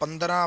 15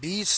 20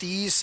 30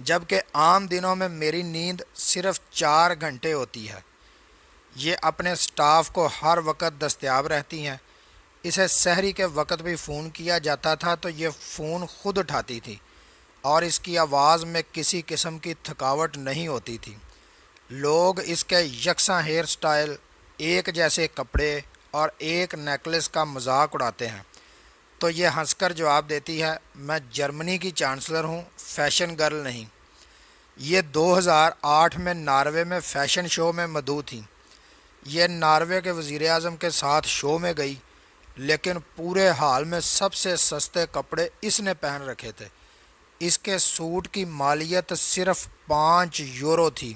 جبکہ عام دنوں میں میری نیند صرف 4 گھنٹے ہوتی ہے۔ یہ اپنے سٹاف کو ہر وقت دستیاب رہتی ہیں۔ اسے سحری کے وقت بھی فون کیا جاتا تھا تو یہ فون خود اٹھاتی تھی اور اس کی آواز میں کسی قسم کی تھکاوٹ نہیں ہوتی تھی۔ لوگ اس کے یکساں ہیئر سٹائل، ایک جیسے کپڑے اور ایک نیکلس کا مذاق اڑاتے ہیں تو یہ ہنس کر جواب دیتی ہے، میں جرمنی کی چانسلر ہوں، فیشن گرل نہیں۔ یہ 2008 میں ناروے میں فیشن شو میں مدعو تھیں۔ یہ ناروے کے وزیر اعظم کے ساتھ شو میں گئی، لیکن پورے حال میں سب سے سستے کپڑے اس نے پہن رکھے تھے۔ اس کے سوٹ کی مالیت صرف 5 یورو تھی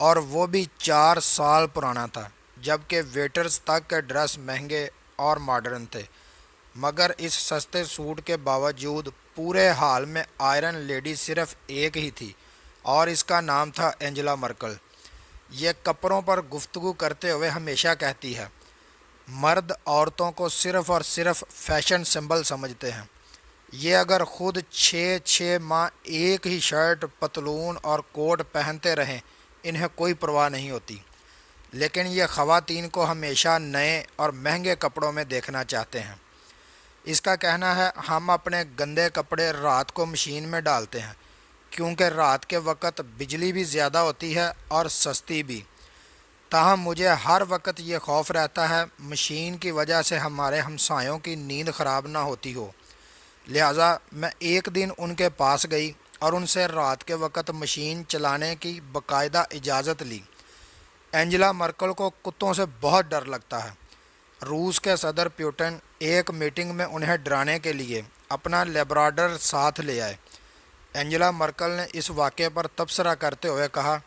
اور وہ بھی 4 سال پرانا تھا، جبکہ ویٹرز تک کے ڈریس مہنگے اور ماڈرن تھے۔ مگر اس سستے سوٹ کے باوجود پورے حال میں آئرن لیڈی صرف ایک ہی تھی اور اس کا نام تھا اینجلا مرکل۔ یہ کپڑوں پر گفتگو کرتے ہوئے ہمیشہ کہتی ہے، مرد عورتوں کو صرف اور صرف فیشن سمبل سمجھتے ہیں۔ یہ اگر خود 6 ماہ ایک ہی شرٹ، پتلون اور کوٹ پہنتے رہیں انہیں کوئی پرواہ نہیں ہوتی، لیکن یہ خواتین کو ہمیشہ نئے اور مہنگے کپڑوں میں دیکھنا چاہتے ہیں۔ اس کا کہنا ہے، ہم اپنے گندے کپڑے رات کو مشین میں ڈالتے ہیں کیونکہ رات کے وقت بجلی بھی زیادہ ہوتی ہے اور سستی بھی۔ تاہم مجھے ہر وقت یہ خوف رہتا ہے مشین کی وجہ سے ہمارے ہمسایوں کی نیند خراب نہ ہوتی ہو، لہٰذا میں ایک دن ان کے پاس گئی اور ان سے رات کے وقت مشین چلانے کی باقاعدہ اجازت لی۔ اینجلا مرکل کو کتوں سے بہت ڈر لگتا ہے۔ روس کے صدر پیوٹن ایک میٹنگ میں انہیں ڈرانے کے لیے اپنا لیبراڈور ساتھ لے آئے۔ اینجلا مرکل نے اس واقعے پر تبصرہ کرتے ہوئے کہا،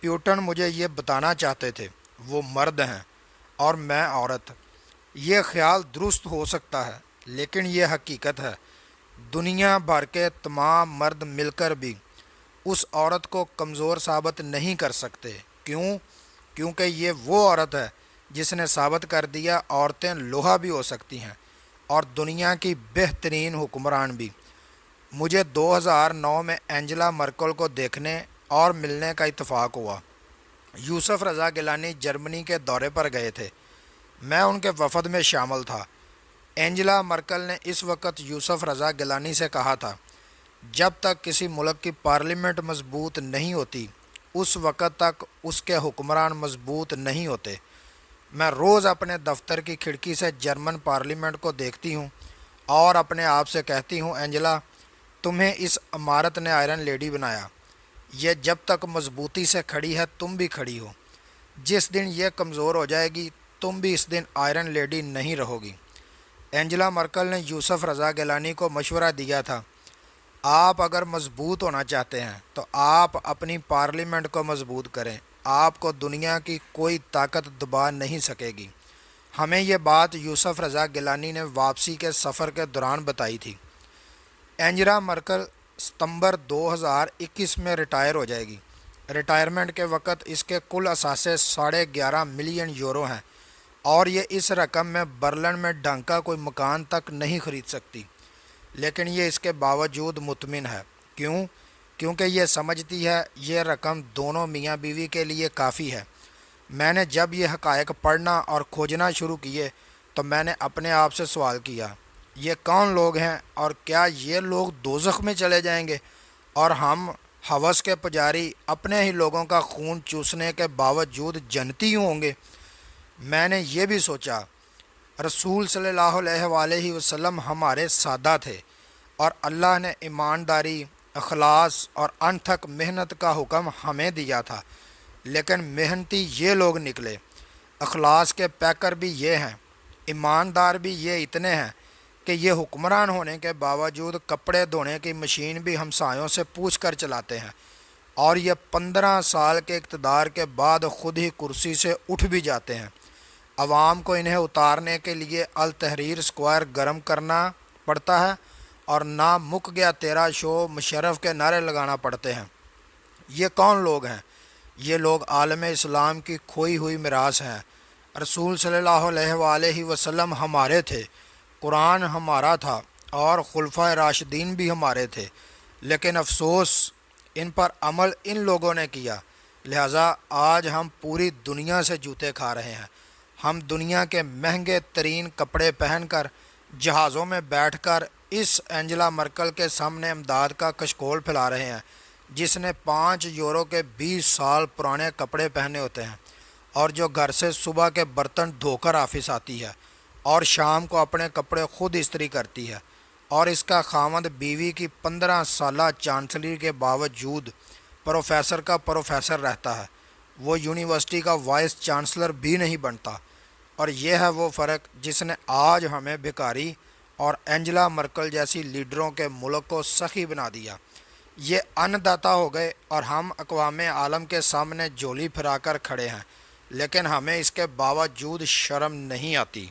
پیوٹن مجھے یہ بتانا چاہتے تھے وہ مرد ہیں اور میں عورت۔ یہ خیال درست ہو سکتا ہے لیکن یہ حقیقت ہے۔ دنیا بھر کے تمام مرد مل کر بھی اس عورت کو کمزور ثابت نہیں کر سکتے۔ کیوں؟ کیونکہ یہ وہ عورت ہے جس نے ثابت کر دیا عورتیں لوہا بھی ہو سکتی ہیں اور دنیا کی بہترین حکمران بھی۔ مجھے 2009 میں اینجلا مرکل کو دیکھنے اور ملنے کا اتفاق ہوا۔ یوسف رضا گیلانی جرمنی کے دورے پر گئے تھے، میں ان کے وفد میں شامل تھا۔ اینجلا مرکل نے اس وقت یوسف رضا گیلانی سے کہا تھا، جب تک کسی ملک کی پارلیمنٹ مضبوط نہیں ہوتی اس وقت تک اس کے حکمران مضبوط نہیں ہوتے۔ میں روز اپنے دفتر کی کھڑکی سے جرمن پارلیمنٹ کو دیکھتی ہوں اور اپنے آپ سے کہتی ہوں، اینجلا تمہیں اس عمارت نے آئرن لیڈی بنایا۔ یہ جب تک مضبوطی سے کھڑی ہے تم بھی کھڑی ہو، جس دن یہ کمزور ہو جائے گی تم بھی اس دن آئرن لیڈی نہیں رہو گی۔ اینجلا مرکل نے یوسف رضا گیلانی کو مشورہ دیا تھا، آپ اگر مضبوط ہونا چاہتے ہیں تو آپ اپنی پارلیمنٹ کو مضبوط کریں، آپ کو دنیا کی کوئی طاقت دبا نہیں سکے گی۔ ہمیں یہ بات یوسف رضا گیلانی نے واپسی کے سفر کے دوران بتائی تھی۔ اینجلا مرکل ستمبر 2021 میں ریٹائر ہو جائے گی۔ ریٹائرمنٹ کے وقت اس کے کل اثاثے 11.5 ملین یورو ہیں اور یہ اس رقم میں برلن میں ڈھنگ کا کوئی مکان تک نہیں خرید سکتی، لیکن یہ اس کے باوجود مطمئن ہے۔ کیوں؟ کیونکہ یہ سمجھتی ہے یہ رقم دونوں میاں بیوی کے لیے کافی ہے۔ میں نے جب یہ حقائق پڑھنا اور کھوجنا شروع کیے تو میں نے اپنے آپ سے سوال کیا، یہ کون لوگ ہیں اور کیا یہ لوگ دوزخ میں چلے جائیں گے اور ہم ہوس کے پجاری اپنے ہی لوگوں کا خون چوسنے کے باوجود جنتی ہوں گے؟ میں نے یہ بھی سوچا، رسول صلی اللہ علیہ وآلہ وسلم ہمارے سادہ تھے اور اللہ نے ایمانداری، اخلاص اور انتھک محنت کا حکم ہمیں دیا تھا، لیکن محنتی یہ لوگ نکلے۔ اخلاص کے پیکر بھی یہ ہیں، ایماندار بھی یہ اتنے ہیں کہ یہ حکمران ہونے کے باوجود کپڑے دھونے کی مشین بھی ہمسایوں سے پوچھ کر چلاتے ہیں اور یہ 15 سال کے اقتدار کے بعد خود ہی کرسی سے اٹھ بھی جاتے ہیں۔ عوام کو انہیں اتارنے کے لیے التحریر اسکوائر گرم کرنا پڑتا ہے اور نہ مک گیا تیرا شو مشرف کے نعرے لگانا پڑتے ہیں۔ یہ کون لوگ ہیں؟ یہ لوگ عالم اسلام کی کھوئی ہوئی میراث ہیں۔ رسول صلی اللہ علیہ وآلہ وسلم ہمارے تھے، قرآن ہمارا تھا اور خلفائے راشدین بھی ہمارے تھے، لیکن افسوس ان پر عمل ان لوگوں نے کیا، لہٰذا آج ہم پوری دنیا سے جوتے کھا رہے ہیں۔ ہم دنیا کے مہنگے ترین کپڑے پہن کر جہازوں میں بیٹھ کر اس اینجلا مرکل کے سامنے امداد کا کشکول پھیلا رہے ہیں، جس نے 5 یورو کے 20 سال پرانے کپڑے پہنے ہوتے ہیں، اور جو گھر سے صبح کے برتن دھو کر آفس آتی ہے اور شام کو اپنے کپڑے خود استری کرتی ہے، اور اس کا خاوند بیوی کی 15 سالہ چانسلری کے باوجود پروفیسر کا پروفیسر رہتا ہے، وہ یونیورسٹی کا وائس چانسلر بھی نہیں بنتا۔ اور یہ ہے وہ فرق جس نے آج ہمیں بھکاری اور اینجلا مرکل جیسی لیڈروں کے ملک کو سخی بنا دیا۔ یہ ان داتا ہو گئے اور ہم اقوام عالم کے سامنے جھولی پھرا کر کھڑے ہیں، لیکن ہمیں اس کے باوجود شرم نہیں آتی۔